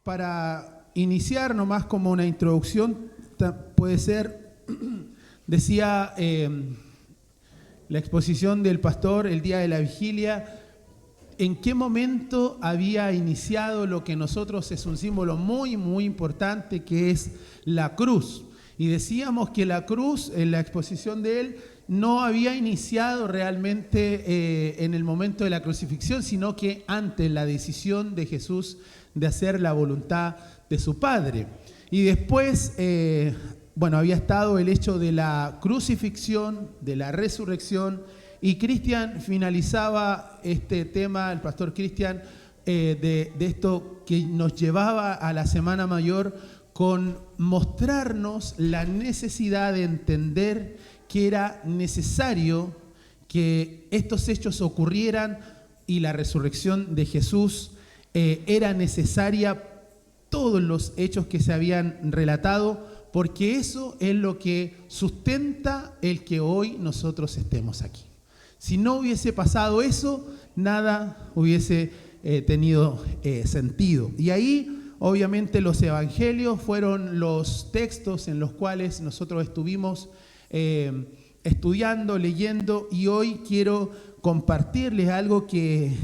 Para iniciar nomás como una introducción, puede ser, decía la exposición del pastor el día de la vigilia, en qué momento había iniciado lo que nosotros es un símbolo muy, muy importante, que es la cruz. Y decíamos que la cruz, en la exposición de él, no había iniciado realmente en el momento de la crucifixión, sino que antes, la decisión de Jesús de hacer la voluntad de su Padre. Y después, había estado el hecho de la crucifixión, de la resurrección, y Cristian finalizaba este tema, el pastor Cristian, de esto que nos llevaba a la Semana Mayor, con mostrarnos la necesidad de entender que era necesario que estos hechos ocurrieran y la resurrección de Jesús era necesaria, todos los hechos que se habían relatado, porque eso es lo que sustenta el que hoy nosotros estemos aquí. Si no hubiese pasado eso, nada hubiese tenido sentido. Y ahí, obviamente, los evangelios fueron los textos en los cuales nosotros estuvimos estudiando, leyendo, y hoy quiero compartirles algo que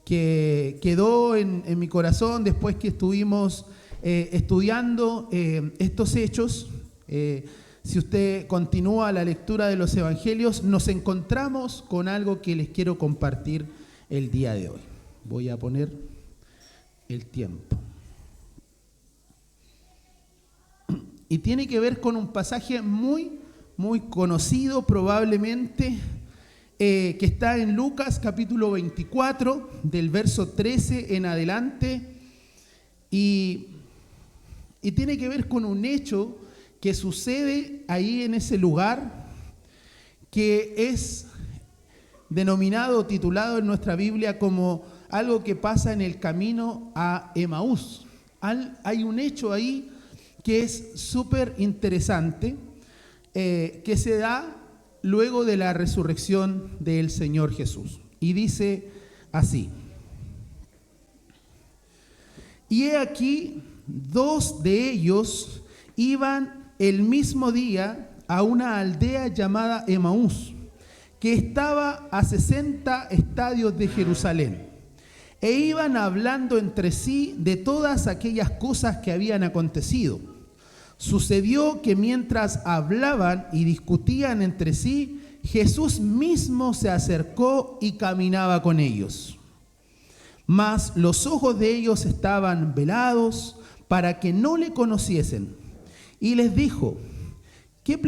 quedó en mi corazón después que estuvimos estudiando estos hechos. Si usted continúa la lectura de los evangelios, nos encontramos con algo que les quiero compartir el día de hoy. Voy a poner el tiempo. Y tiene que ver con un pasaje muy, muy conocido probablemente, que está en Lucas capítulo 24, del verso 13 en adelante, y tiene que ver con un hecho que sucede ahí en ese lugar, que es denominado, titulado en nuestra Biblia como algo que pasa en el camino a Emaús. Hay un hecho ahí que es súper interesante, que se da luego de la resurrección del Señor Jesús. Y dice así: y he aquí, dos de ellos iban el mismo día a una aldea llamada Emaús, que estaba a 60 estadios de Jerusalén, e iban hablando entre sí de todas aquellas cosas que habían acontecido. Sucedió que mientras hablaban y discutían entre sí, Jesús mismo se acercó y caminaba con ellos. Mas los ojos de ellos estaban velados para que no le conociesen. Y les dijo: ¿Qué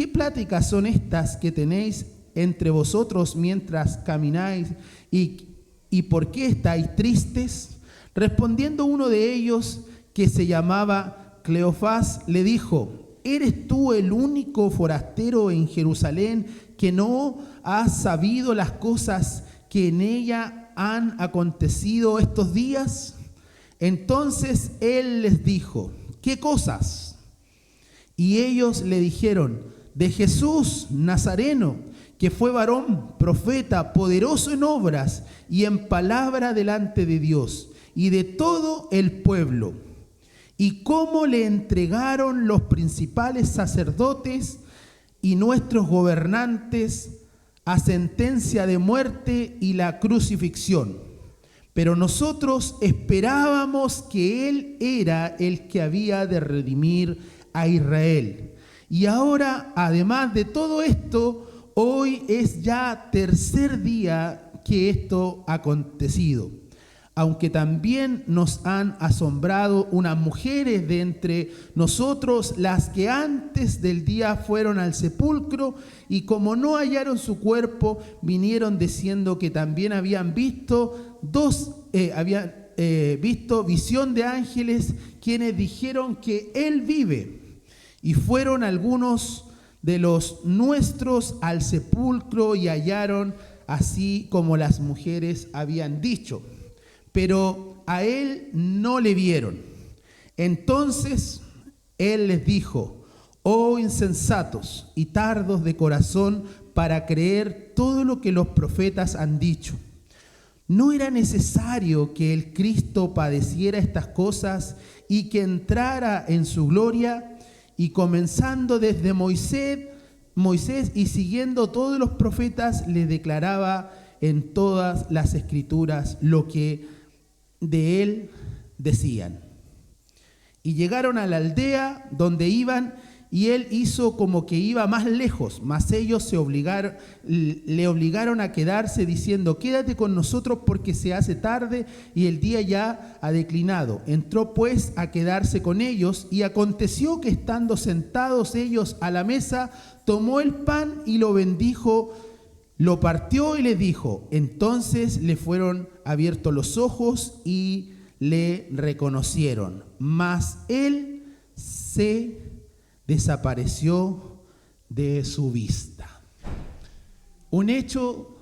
pláticas son estas que tenéis entre vosotros mientras camináis? ¿Y por qué estáis tristes? Respondiendo uno de ellos, que se llamaba Cleofás, le dijo: ¿eres tú el único forastero en Jerusalén que no has sabido las cosas que en ella han acontecido estos días? Entonces él les dijo: ¿qué cosas? Y ellos le dijeron: de Jesús Nazareno, que fue varón, profeta, poderoso en obras y en palabra delante de Dios y de todo el pueblo, y cómo le entregaron los principales sacerdotes y nuestros gobernantes a sentencia de muerte y la crucifixión. Pero nosotros esperábamos que Él era el que había de redimir a Israel. Y ahora, además de todo esto, hoy es ya tercer día que esto ha acontecido. Aunque también nos han asombrado unas mujeres de entre nosotros, las que antes del día fueron al sepulcro, y como no hallaron su cuerpo, vinieron diciendo que también habían visto visión de ángeles, quienes dijeron que Él vive. Y fueron algunos de los nuestros al sepulcro y hallaron así como las mujeres habían dicho, pero a Él no le vieron. Entonces Él les dijo: oh insensatos y tardos de corazón para creer todo lo que los profetas han dicho. ¿no era necesario que el Cristo padeciera estas cosas y que entrara en su gloria? Y comenzando desde Moisés y siguiendo todos los profetas, le declaraba en todas las escrituras lo que de él decían. Y llegaron a la aldea donde iban, y él hizo como que iba más lejos, mas ellos le obligaron a quedarse, diciendo: quédate con nosotros porque se hace tarde y el día ya ha declinado. Entró pues a quedarse con ellos, y aconteció que estando sentados ellos a la mesa, tomó el pan y lo bendijo, lo partió y le dijo. Entonces le fueron abiertos los ojos y le reconocieron, mas él se desapareció de su vista. Un hecho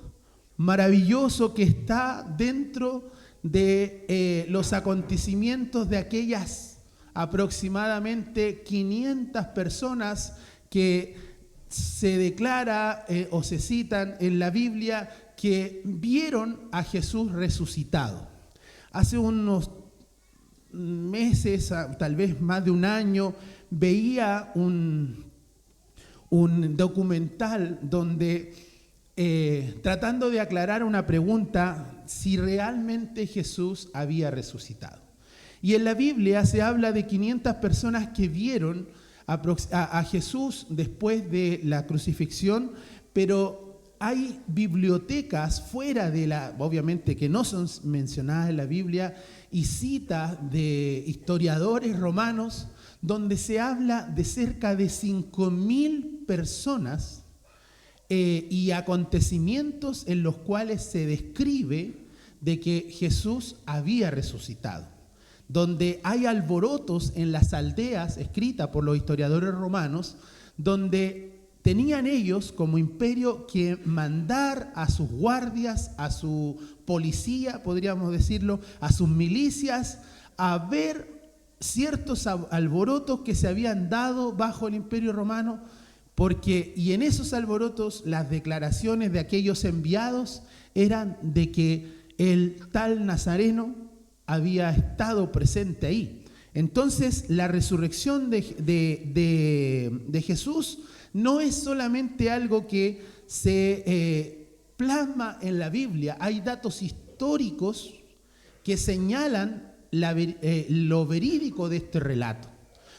maravilloso que está dentro de los acontecimientos de aquellas aproximadamente 500 personas que se declara o se citan en la Biblia que vieron a Jesús resucitado. Hace unos meses, tal vez más de un año, veía un documental donde tratando de aclarar una pregunta, si realmente Jesús había resucitado. Y en la Biblia se habla de 500 personas que vieron a Jesús después de la crucifixión, pero hay bibliotecas fuera de obviamente que no son mencionadas en la Biblia, y citas de historiadores romanos donde se habla de cerca de 5.000 personas y acontecimientos en los cuales se describe de que Jesús había resucitado, donde hay alborotos en las aldeas escritas por los historiadores romanos, donde tenían ellos como imperio que mandar a sus guardias, a su policía, podríamos decirlo, a sus milicias, a ver ciertos alborotos que se habían dado bajo el imperio romano, y en esos alborotos las declaraciones de aquellos enviados eran de que el tal Nazareno había estado presente ahí. Entonces la resurrección de Jesús no es solamente algo que se plasma en la Biblia. Hay datos históricos que señalan lo verídico de este relato.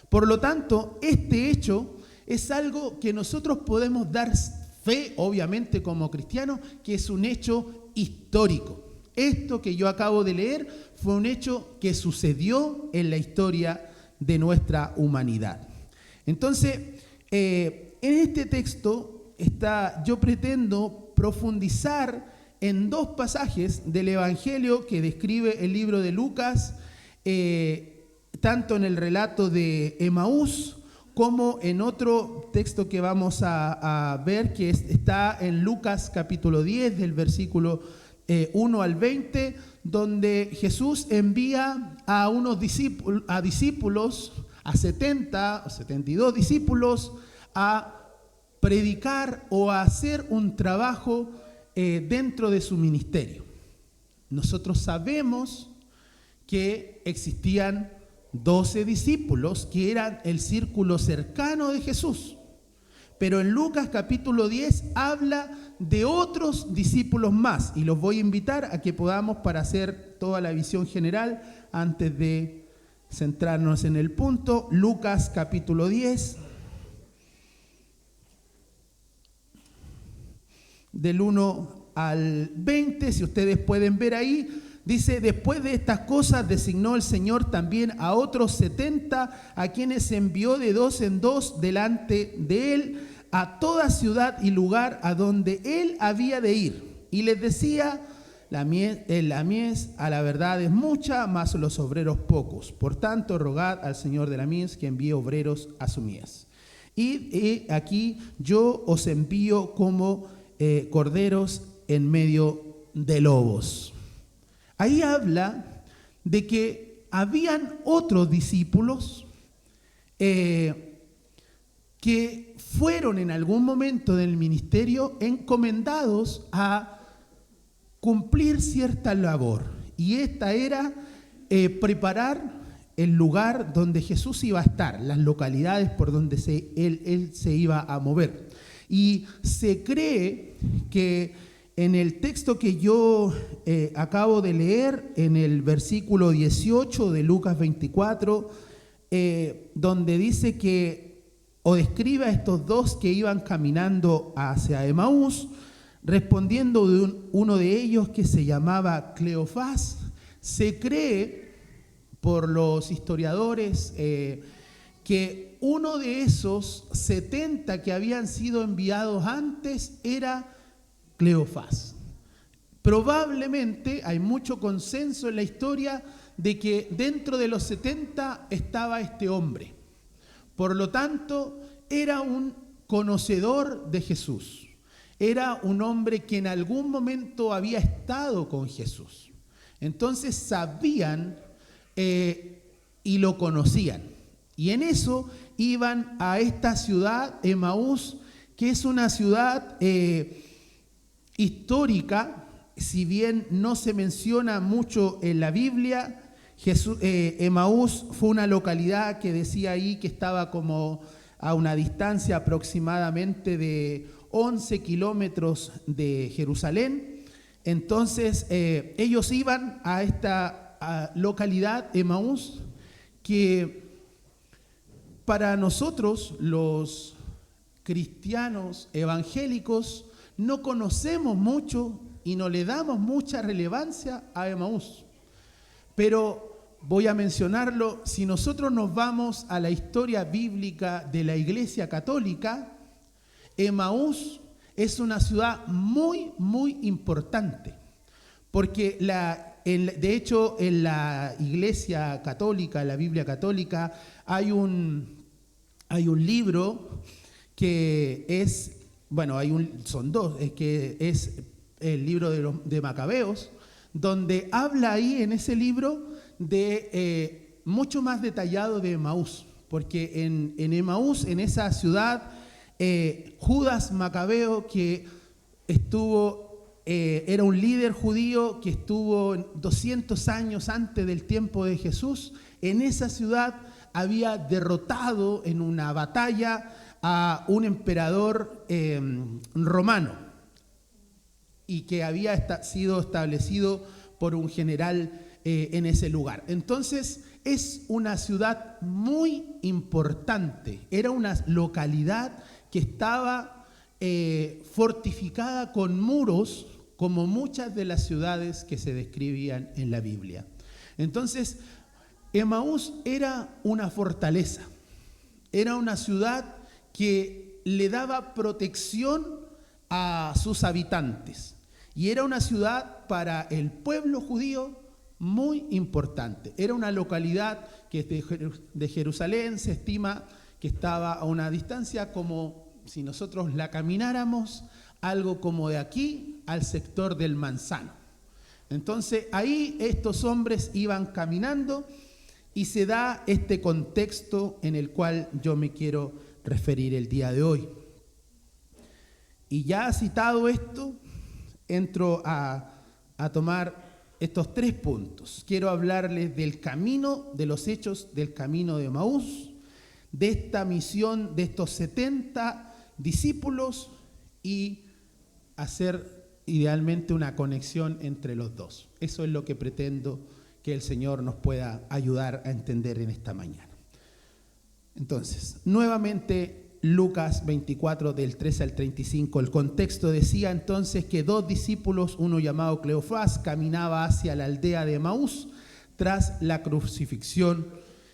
Por lo tanto, este hecho es algo que nosotros podemos dar fe, obviamente como cristianos, que es un hecho histórico. Esto que yo acabo de leer fue un hecho que sucedió en la historia de nuestra humanidad. Entonces, en este texto yo pretendo profundizar en dos pasajes del Evangelio que describe el libro de Lucas, tanto en el relato de Emaús como en otro texto que vamos a ver, que está en Lucas capítulo 10, del versículo 1 al 20, donde Jesús envía a unos discípulos, a 70 o 72 discípulos, a predicar o a hacer un trabajo dentro de su ministerio. Nosotros sabemos que existían 12 discípulos que eran el círculo cercano de Jesús. Pero en Lucas capítulo 10 habla de otros discípulos más, y los voy a invitar a que podamos, para hacer toda la visión general, antes de centrarnos en el punto, Lucas capítulo 10, del 1 al 20, si ustedes pueden ver ahí. Dice: después de estas cosas designó el Señor también a otros 70, a quienes envió de dos en dos delante de él a toda ciudad y lugar a donde él había de ir. Y les decía: la mies a la verdad es mucha, mas los obreros pocos. Por tanto, rogad al Señor de la mies que envíe obreros a su mies. Y aquí yo os envío como corderos en medio de lobos. Ahí habla de que habían otros discípulos que fueron en algún momento del ministerio encomendados a cumplir cierta labor. Y esta era preparar el lugar donde Jesús iba a estar, las localidades por donde él se iba a mover. Y se cree que en el texto que yo acabo de leer, en el versículo 18 de Lucas 24, donde dice que, o describe a estos dos que iban caminando hacia Emaús, respondiendo uno de ellos que se llamaba Cleofás. Se cree por los historiadores que uno de esos 70 que habían sido enviados antes era Cleofás. Probablemente hay mucho consenso en la historia de que dentro de los 70 estaba este hombre. Por lo tanto, era un conocedor de Jesús. Era un hombre que en algún momento había estado con Jesús. Entonces sabían y lo conocían. Y en eso iban a esta ciudad, Emaús, que es una ciudad histórica, si bien no se menciona mucho en la Biblia. Emaús fue una localidad que decía ahí que estaba como a una distancia aproximadamente de 11 kilómetros de Jerusalén. Entonces ellos iban a esta localidad, Emaús, que para nosotros los cristianos evangélicos no conocemos mucho y no le damos mucha relevancia a Emaús. Pero voy a mencionarlo, si nosotros nos vamos a la historia bíblica de la Iglesia Católica, Emaús es una ciudad muy, muy importante, porque de hecho en la Iglesia Católica, en la Biblia Católica, hay un libro que es, bueno, son dos, que es el libro de Macabeos, donde habla ahí en ese libro de mucho más detallado de Emaús, porque en Emaús, en esa ciudad, Judas Macabeo, que era un líder judío que estuvo 200 años antes del tiempo de Jesús, en esa ciudad había derrotado en una batalla a un emperador romano y que había sido establecido por un general en ese lugar. Entonces es una ciudad muy importante, era una localidad que estaba fortificada con muros, como muchas de las ciudades que se describían en la Biblia. Entonces, Emaús era una fortaleza, era una ciudad que le daba protección a sus habitantes y era una ciudad para el pueblo judío muy importante. Era una localidad que de Jerusalén se estima que estaba a una distancia como si nosotros la camináramos, algo como de aquí al sector del Manzano. Entonces ahí estos hombres iban caminando y se da este contexto en el cual yo me quiero referir el día de hoy. Y ya citado esto, entro a tomar estos 3 puntos. Quiero hablarles del camino, de los hechos del camino de Emaús, de esta misión de estos 70 discípulos y hacer idealmente una conexión entre los dos. Eso es lo que pretendo que el Señor nos pueda ayudar a entender en esta mañana. Entonces, nuevamente Lucas 24 del 13 al 35, el contexto decía entonces que 2 discípulos, uno llamado Cleofás, caminaba hacia la aldea de Emaús tras la crucifixión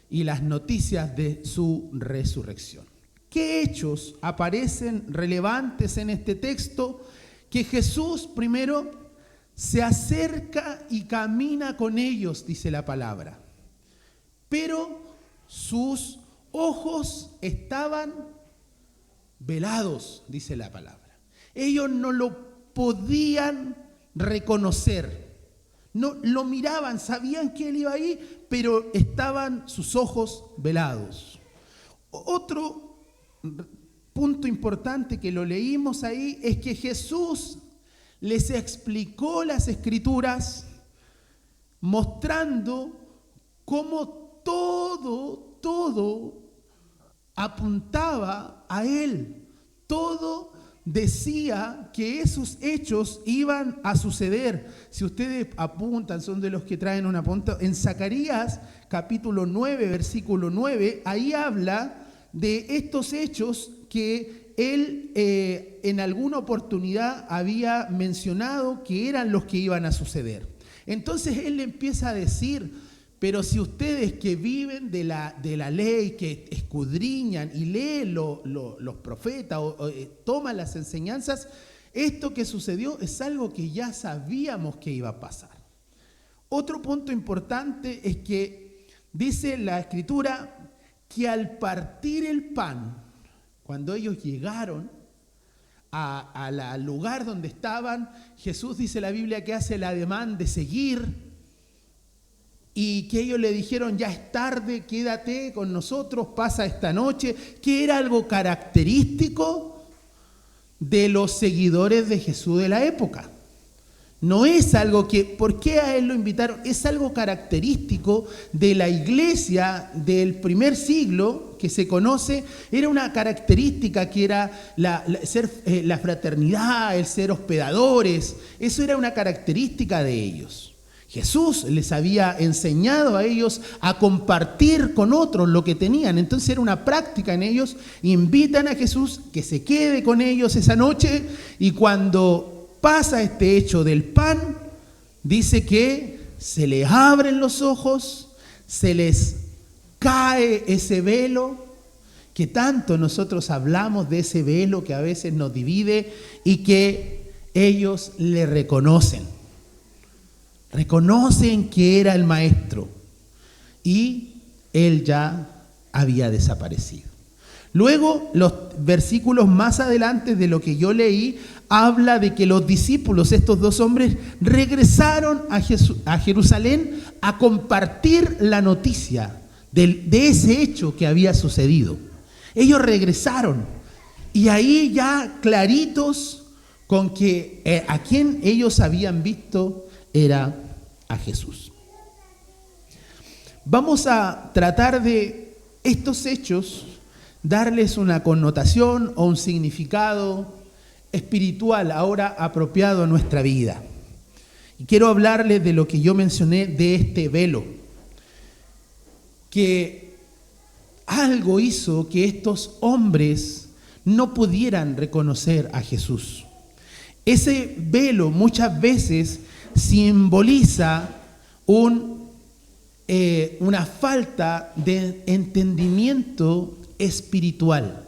y las noticias de su resurrección. ¿Qué hechos aparecen relevantes en este texto? Que Jesús primero se acerca y camina con ellos, dice la palabra. Pero sus ojos estaban velados, dice la palabra. Ellos no lo podían reconocer. No lo miraban, sabían que él iba ahí, pero estaban sus ojos velados. Otro punto importante que lo leímos ahí es que Jesús les explicó las Escrituras, mostrando cómo todo apuntaba a Él. Todo decía que esos hechos iban a suceder. Si ustedes apuntan, son de los que traen una punta, en Zacarías capítulo 9, versículo 9, ahí habla de estos hechos que él en alguna oportunidad había mencionado que eran los que iban a suceder. Entonces él le empieza a decir: pero si ustedes que viven de la ley, que escudriñan y leen los profetas o toman las enseñanzas, esto que sucedió es algo que ya sabíamos que iba a pasar. Otro punto importante es que dice la Escritura que al partir el pan, cuando ellos llegaron al lugar donde estaban, Jesús, dice la Biblia, que hace el ademán de seguir, y que ellos le dijeron: ya es tarde, quédate con nosotros, pasa esta noche, que era algo característico de los seguidores de Jesús de la época. No es algo que, ¿por qué a él lo invitaron? Es algo característico de la iglesia del primer siglo, que se conoce, era una característica que era la fraternidad, el ser hospedadores. Eso era una característica de ellos. Jesús les había enseñado a ellos a compartir con otros lo que tenían. Entonces era una práctica en ellos. Invitan a Jesús que se quede con ellos esa noche, y cuando pasa este hecho del pan, dice que se les abren los ojos, se les cae ese velo, que tanto nosotros hablamos de ese velo que a veces nos divide, y que ellos le reconocen que era el maestro, y él ya había desaparecido. Luego, los versículos más adelante de lo que yo leí, habla de que los discípulos, estos dos hombres, regresaron a Jerusalén a compartir la noticia de ese hecho que había sucedido. Ellos regresaron, y ahí ya claritos con que a quien ellos habían visto era a Jesús. Vamos a tratar de estos hechos darles una connotación o un significado espiritual ahora apropiado a nuestra vida. Y quiero hablarles de lo que yo mencioné de este velo, que algo hizo que estos hombres no pudieran reconocer a Jesús. Ese velo muchas veces simboliza una falta de entendimiento espiritual.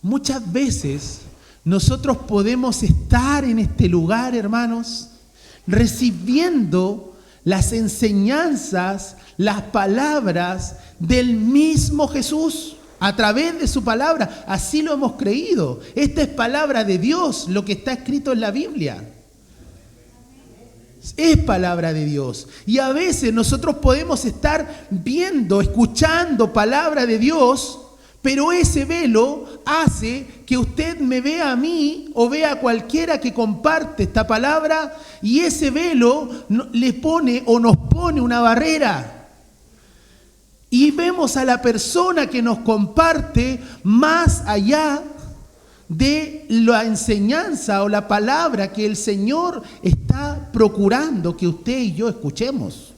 Muchas veces nosotros podemos estar en este lugar, hermanos, recibiendo las enseñanzas, las palabras del mismo Jesús a través de su palabra. Así lo hemos creído. Esta es palabra de Dios, lo que está escrito en la Biblia. Es palabra de Dios. Y a veces nosotros podemos estar viendo, escuchando palabra de Dios, pero ese velo hace que usted me vea a mí o vea a cualquiera que comparte esta palabra, y ese velo le pone o nos pone una barrera. Y vemos a la persona que nos comparte más allá de la enseñanza o la palabra que el Señor está procurando que usted y yo escuchemos.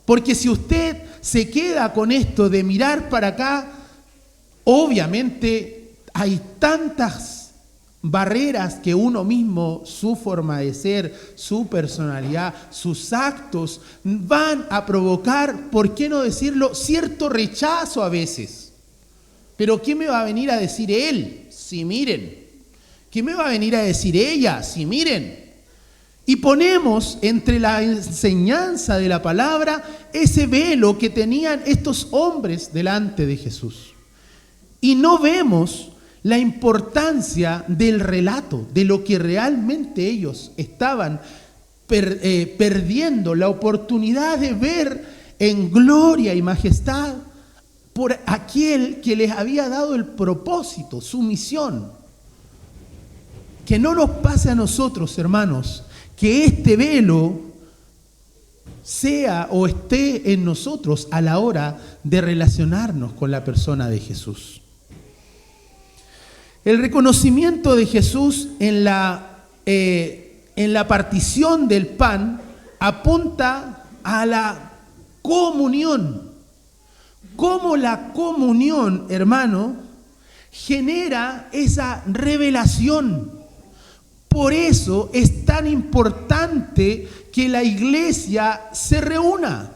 Porque si usted se queda con esto de mirar para acá, obviamente hay tantas barreras que uno mismo, su forma de ser, su personalidad, sus actos, van a provocar, ¿por qué no decirlo?, cierto rechazo a veces. Pero ¿qué me va a venir a decir él? Si miren. ¿Qué me va a venir a decir ella? Si miren. Y ponemos entre la enseñanza de la palabra ese velo que tenían estos hombres delante de Jesús. Y no vemos la importancia del relato, de lo que realmente ellos estaban perdiendo, la oportunidad de ver en gloria y majestad por aquel que les había dado el propósito, su misión. que no nos pase a nosotros, hermanos, que este velo sea o esté en nosotros a la hora de relacionarnos con la persona de Jesús. El reconocimiento de Jesús en la partición del pan apunta a la comunión. Cómo la comunión, hermano, genera esa revelación. Por eso es tan importante que la iglesia se reúna.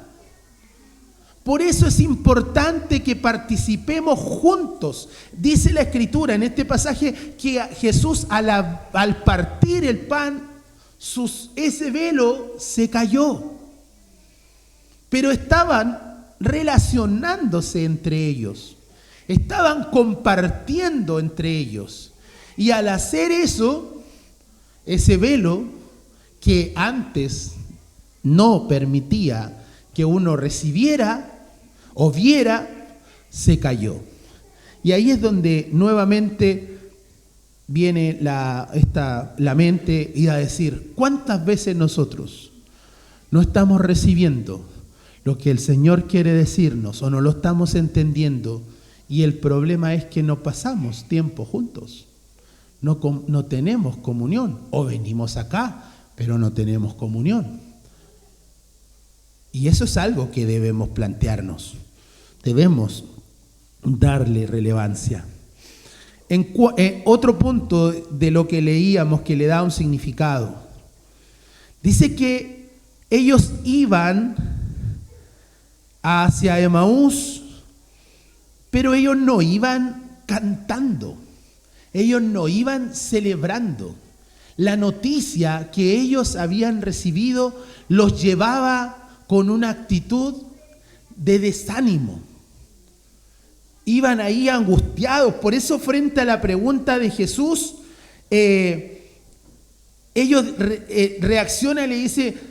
Por eso es importante que participemos juntos. Dice la Escritura en este pasaje que Jesús al partir el pan, ese velo se cayó. Pero estaban relacionándose entre ellos. Estaban compartiendo entre ellos. Y al hacer eso, ese velo que antes no permitía que uno recibiera o viera, se cayó. Y ahí es donde nuevamente viene la mente y a decir, ¿cuántas veces nosotros no estamos recibiendo lo que el Señor quiere decirnos o no lo estamos entendiendo? Y el problema es que no pasamos tiempo juntos. No tenemos comunión. O venimos acá, pero no tenemos comunión. Y eso es algo que debemos plantearnos. Debemos darle relevancia. Otro punto de lo que leíamos que le da un significado. Dice que ellos iban hacia Emaús, pero ellos no iban cantando. Ellos no iban celebrando. La noticia que ellos habían recibido los llevaba con una actitud de desánimo. Iban ahí angustiados. Por eso, frente a la pregunta de Jesús, ellos reaccionan y le dicen,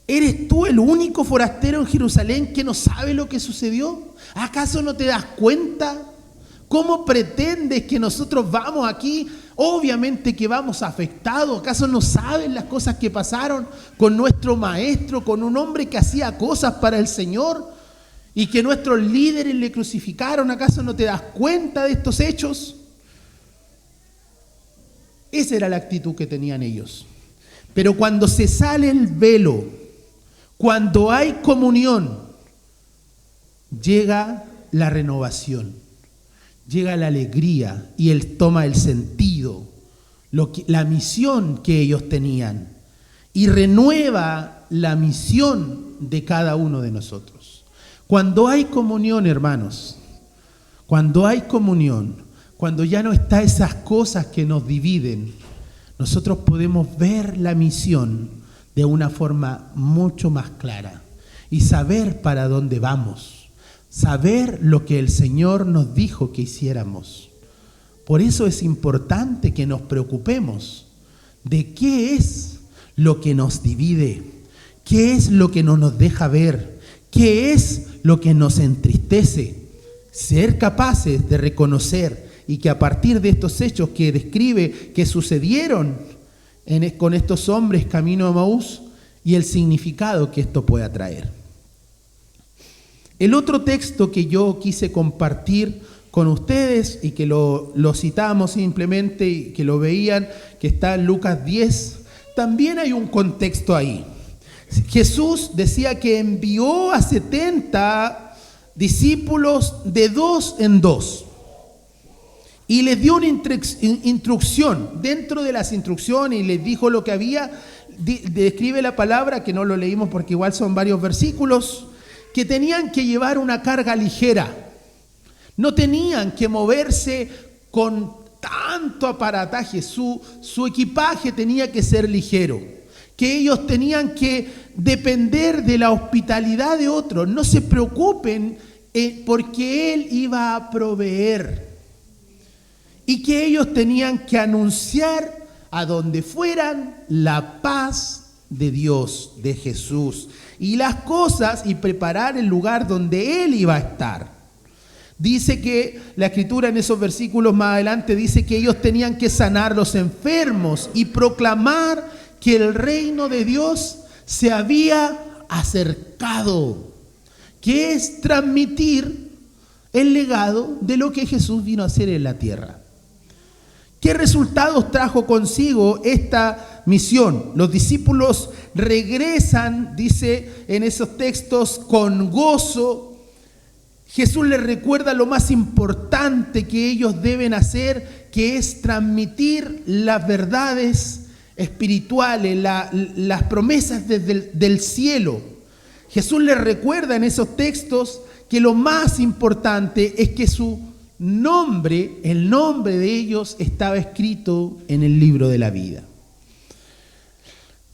¿eres tú el único forastero en Jerusalén que no sabe lo que sucedió? ¿Acaso no te das cuenta? ¿Cómo pretendes que nosotros vamos aquí? Obviamente que vamos afectados. ¿Acaso no saben las cosas que pasaron con nuestro maestro, con un hombre que hacía cosas para el Señor y que nuestros líderes le crucificaron? ¿Acaso no te das cuenta de estos hechos? Esa era la actitud que tenían ellos. Pero cuando se sale el velo, cuando hay comunión, llega la renovación. Llega la alegría y él toma el sentido, la misión que ellos tenían y renueva la misión de cada uno de nosotros. Cuando hay comunión, hermanos, cuando hay comunión, cuando ya no están esas cosas que nos dividen, nosotros podemos ver la misión de una forma mucho más clara y saber para dónde vamos. Saber lo que el Señor nos dijo que hiciéramos. Por eso es importante que nos preocupemos de qué es lo que nos divide, qué es lo que no nos deja ver, qué es lo que nos entristece. Ser capaces de reconocer y que a partir de estos hechos que describe que sucedieron con estos hombres camino a Emaús y el significado que esto pueda traer. El otro texto que yo quise compartir con ustedes y que lo citamos simplemente y que lo veían, que está en Lucas 10, también hay un contexto ahí. Jesús decía que envió a 70 discípulos de 2 en 2 y les dio una instrucción. Dentro de las instrucciones y les dijo lo que había, describe la palabra, que no lo leímos porque igual son varios versículos, que tenían que llevar una carga ligera. No tenían que moverse con tanto aparataje. Su equipaje tenía que ser ligero. Que ellos tenían que depender de la hospitalidad de otros. No se preocupen porque Él iba a proveer. Y que ellos tenían que anunciar a donde fueran la paz de Dios, de Jesús, y las cosas y preparar el lugar donde Él iba a estar. Dice que la Escritura en esos versículos más adelante dice que ellos tenían que sanar los enfermos y proclamar que el reino de Dios se había acercado, que es transmitir el legado de lo que Jesús vino a hacer en la tierra. ¿Qué resultados trajo consigo esta misión? Los discípulos regresan, dice en esos textos, con gozo. Jesús les recuerda lo más importante que ellos deben hacer, que es transmitir las verdades espirituales, las promesas del cielo. Jesús les recuerda en esos textos que lo más importante es que su nombre, el nombre de ellos, estaba escrito en el libro de la vida.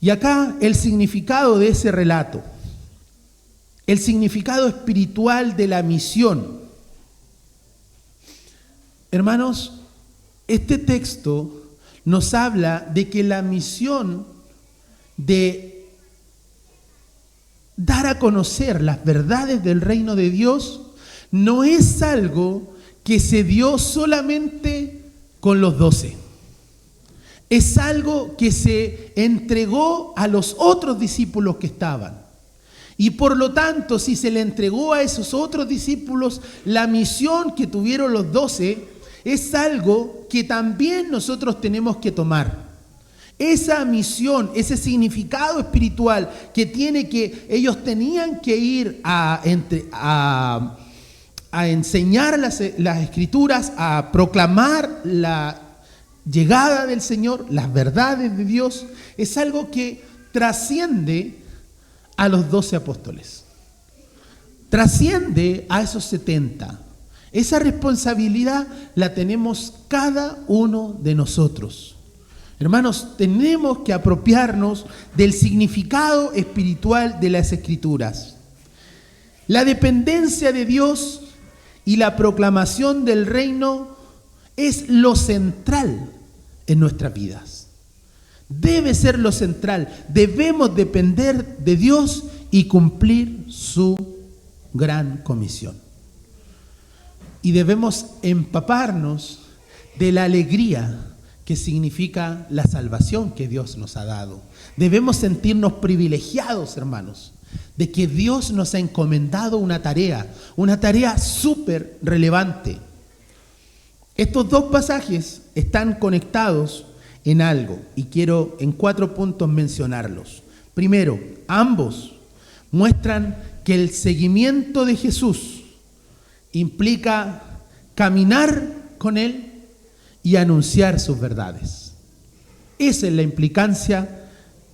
Y acá el significado de ese relato, el significado espiritual de la misión. Hermanos, este texto nos habla de que la misión de dar a conocer las verdades del reino de Dios no es algo que se dio solamente con los 12. Es algo que se entregó a los otros discípulos que estaban. Y por lo tanto, si se le entregó a esos otros discípulos la misión que tuvieron los 12, es algo que también nosotros tenemos que tomar. Esa misión, ese significado espiritual que tiene que ellos tenían que ir a enseñar las Escrituras, a proclamar la llegada del Señor, las verdades de Dios, es algo que trasciende a los 12 apóstoles. Trasciende a esos 70. Esa responsabilidad la tenemos cada uno de nosotros. Hermanos, tenemos que apropiarnos del significado espiritual de las Escrituras. La dependencia de Dios y la proclamación del reino es lo central en nuestras vidas. Debe ser lo central. Debemos depender de Dios y cumplir su gran comisión. Y debemos empaparnos de la alegría que significa la salvación que Dios nos ha dado. Debemos sentirnos privilegiados, hermanos, de que Dios nos ha encomendado una tarea súper relevante. Estos dos pasajes están conectados en algo y quiero en 4 puntos mencionarlos. Primero, ambos muestran que el seguimiento de Jesús implica caminar con Él y anunciar sus verdades. Esa es la implicancia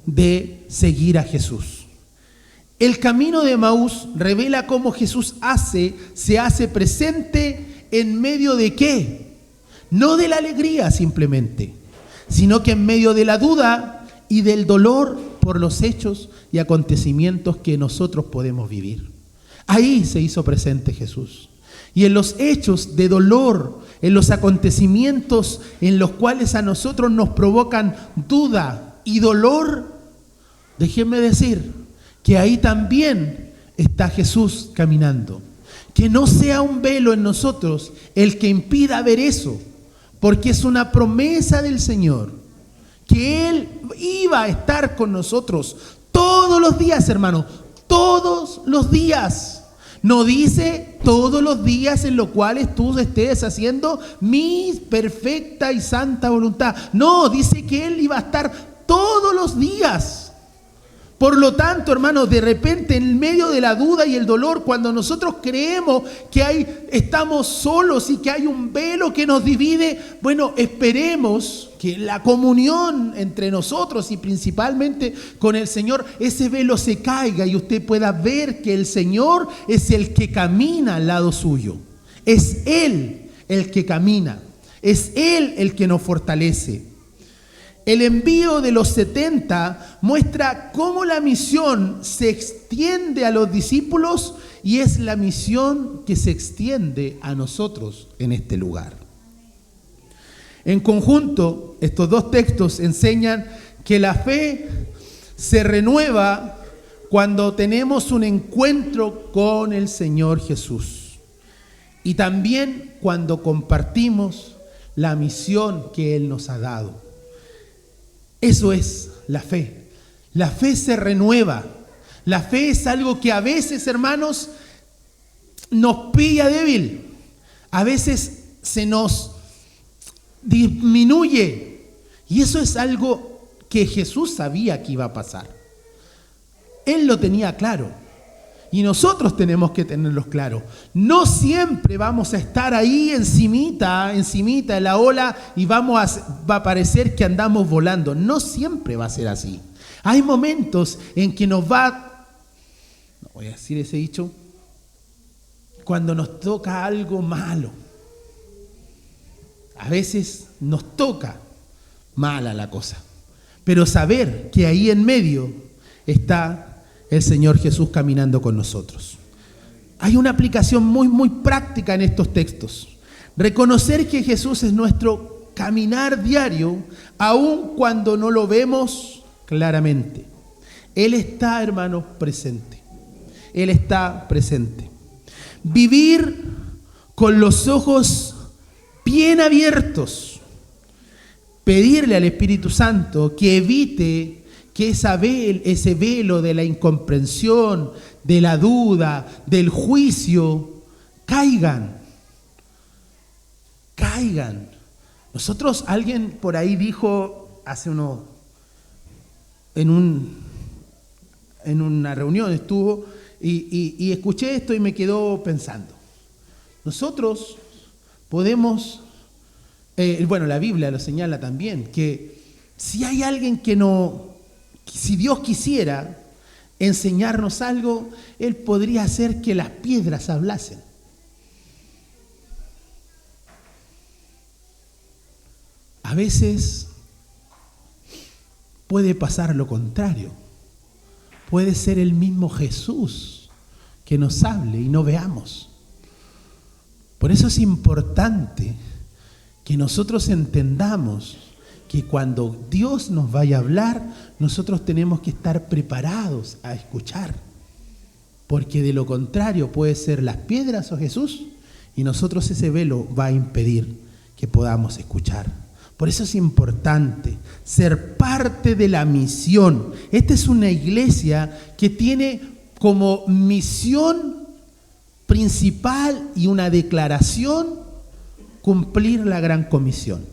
de seguir a Jesús. El camino de Emaús revela cómo Jesús se hace presente en medio de ¿qué? No de la alegría simplemente, sino que en medio de la duda y del dolor por los hechos y acontecimientos que nosotros podemos vivir. Ahí se hizo presente Jesús. Y en los hechos de dolor, en los acontecimientos en los cuales a nosotros nos provocan duda y dolor, déjenme decir que ahí también está Jesús caminando. Que no sea un velo en nosotros el que impida ver eso, porque es una promesa del Señor, que Él iba a estar con nosotros todos los días, hermano, todos los días. No dice todos los días en los cuales tú estés haciendo mi perfecta y santa voluntad. No, dice que Él iba a estar todos los días. Por lo tanto, hermanos, de repente en medio de la duda y el dolor, cuando nosotros creemos que estamos solos y que hay un velo que nos divide, bueno, esperemos que la comunión entre nosotros y principalmente con el Señor, ese velo se caiga y usted pueda ver que el Señor es el que camina al lado suyo. Es Él el que camina, es Él el que nos fortalece. El envío de los 70 muestra cómo la misión se extiende a los discípulos y es la misión que se extiende a nosotros en este lugar. En conjunto, estos dos textos enseñan que la fe se renueva cuando tenemos un encuentro con el Señor Jesús. y también cuando compartimos la misión que Él nos ha dado. Eso es la fe. La fe se renueva. La fe es algo que a veces, hermanos, nos pilla débil. A veces se nos disminuye. Y eso es algo que Jesús sabía que iba a pasar. Él lo tenía claro. Y nosotros tenemos que tenerlos claro. No siempre vamos a estar ahí encimita de la ola y va a parecer que andamos volando. No siempre va a ser así. Hay momentos en que no voy a decir ese dicho, cuando nos toca algo malo. A veces nos toca mala la cosa. Pero saber que ahí en medio está el Señor Jesús caminando con nosotros. Hay una aplicación muy, muy práctica en estos textos. Reconocer que Jesús es nuestro caminar diario, aun cuando no lo vemos claramente. Él está, hermanos, presente. Él está presente. Vivir con los ojos bien abiertos. Pedirle al Espíritu Santo que evite que ese velo de la incomprensión, de la duda, del juicio, caigan. Nosotros, alguien por ahí dijo en una reunión estuvo y escuché esto y me quedó pensando. Nosotros podemos, la Biblia lo señala también, que si hay alguien si Dios quisiera enseñarnos algo, Él podría hacer que las piedras hablasen. A veces puede pasar lo contrario. Puede ser el mismo Jesús que nos hable y no veamos. Por eso es importante que nosotros entendamos que cuando Dios nos vaya a hablar, nosotros tenemos que estar preparados a escuchar. Porque de lo contrario puede ser las piedras o Jesús, y nosotros ese velo va a impedir que podamos escuchar. Por eso es importante ser parte de la misión. Esta es una iglesia que tiene como misión principal y una declaración cumplir la gran comisión.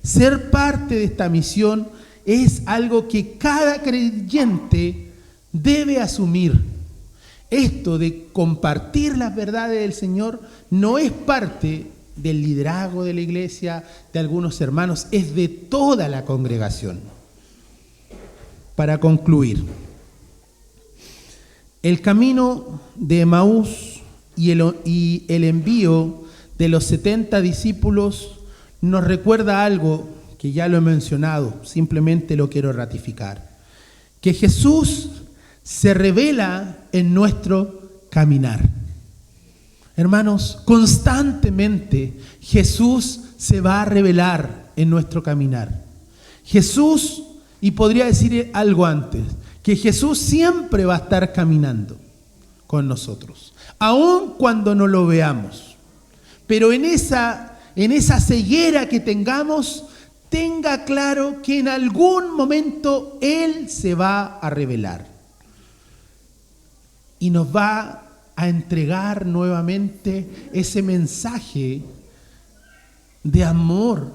Ser parte de esta misión es algo que cada creyente debe asumir. Esto de compartir las verdades del Señor no es parte del liderazgo de la iglesia, de algunos hermanos, es de toda la congregación. Para concluir, el camino de Emaús y el envío de los 70 discípulos nos recuerda algo que ya lo he mencionado, simplemente lo quiero ratificar. Que Jesús se revela en nuestro caminar. Hermanos, constantemente Jesús se va a revelar en nuestro caminar. Jesús, y podría decir algo antes, que Jesús siempre va a estar caminando con nosotros, aun cuando no lo veamos. Pero en esa ceguera que tengamos, tenga claro que en algún momento Él se va a revelar y nos va a entregar nuevamente ese mensaje de amor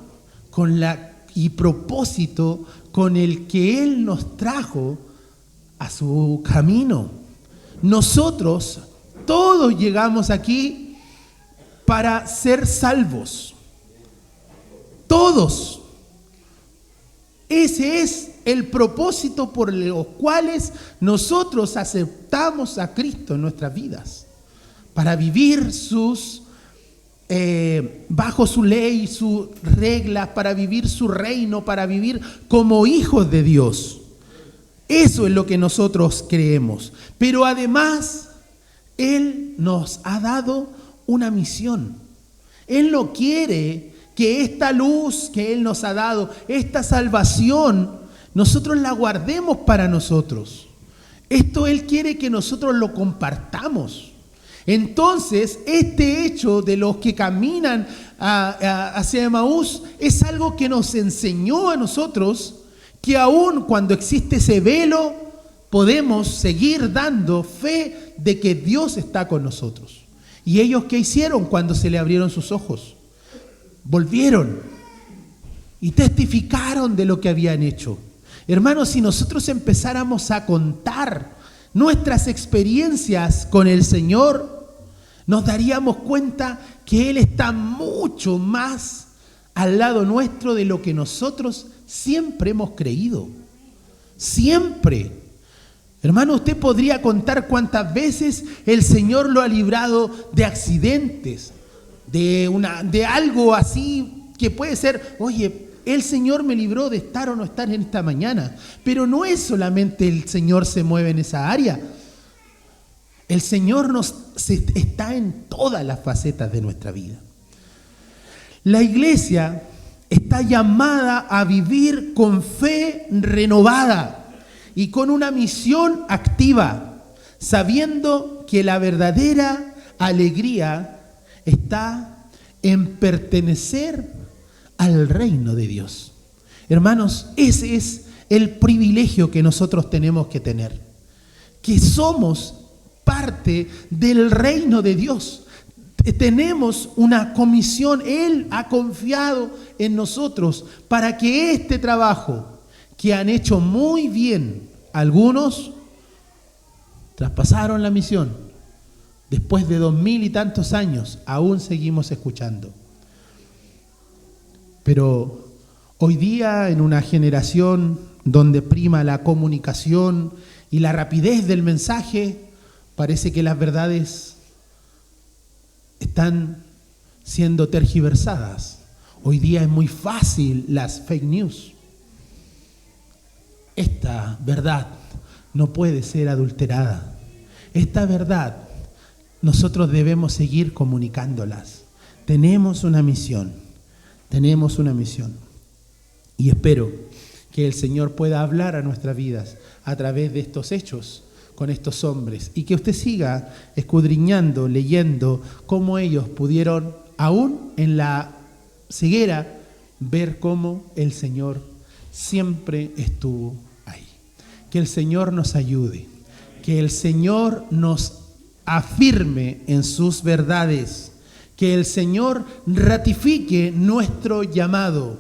y propósito con el que Él nos trajo a su camino. Nosotros todos llegamos aquí para ser salvos. Todos. Ese es el propósito por los cuales nosotros aceptamos a Cristo en nuestras vidas. Para vivir bajo su ley, sus reglas, para vivir su reino, para vivir como hijos de Dios. Eso es lo que nosotros creemos. Pero además, Él nos ha dado una misión. Él no quiere que esta luz que Él nos ha dado, esta salvación, nosotros la guardemos para nosotros. Esto Él quiere que nosotros lo compartamos. Entonces, este hecho de los que caminan hacia Emaús es algo que nos enseñó a nosotros que aún cuando existe ese velo, podemos seguir dando fe de que Dios está con nosotros. ¿Y ellos qué hicieron cuando se le abrieron sus ojos? Volvieron y testificaron de lo que habían hecho. Hermanos, si nosotros empezáramos a contar nuestras experiencias con el Señor, nos daríamos cuenta que Él está mucho más al lado nuestro de lo que nosotros siempre hemos creído. Siempre. Hermano, usted podría contar cuántas veces el Señor lo ha librado de accidentes, de algo así que puede ser, oye, el Señor me libró de estar o no estar en esta mañana. Pero no es solamente el Señor se mueve en esa área. El Señor está en todas las facetas de nuestra vida. La iglesia está llamada a vivir con fe renovada y con una misión activa, sabiendo que la verdadera alegría está en pertenecer al reino de Dios. Hermanos, ese es el privilegio que nosotros tenemos que tener, que somos parte del reino de Dios. Tenemos una comisión, Él ha confiado en nosotros para que este trabajo que han hecho muy bien, algunos traspasaron la misión, después de 2000 y tantos años, aún seguimos escuchando. Pero hoy día, en una generación donde prima la comunicación y la rapidez del mensaje, parece que las verdades están siendo tergiversadas. Hoy día es muy fácil las fake news. Esta verdad no puede ser adulterada. Esta verdad nosotros debemos seguir comunicándolas. Tenemos una misión. Y espero que el Señor pueda hablar a nuestras vidas a través de estos hechos con estos hombres, y que usted siga escudriñando, leyendo cómo ellos pudieron, aún en la ceguera, ver cómo el Señor siempre estuvo ahí. Que el Señor nos ayude, que el Señor nos afirme en sus verdades, que el Señor ratifique nuestro llamado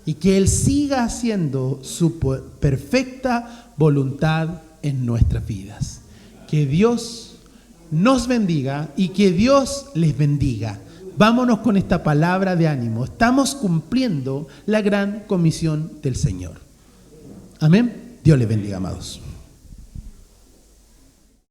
y que Él siga haciendo su perfecta voluntad en nuestras vidas. Que Dios nos bendiga y que Dios les bendiga. Vámonos con esta palabra de ánimo. Estamos cumpliendo la gran comisión del Señor. Amén. Dios les bendiga, amados.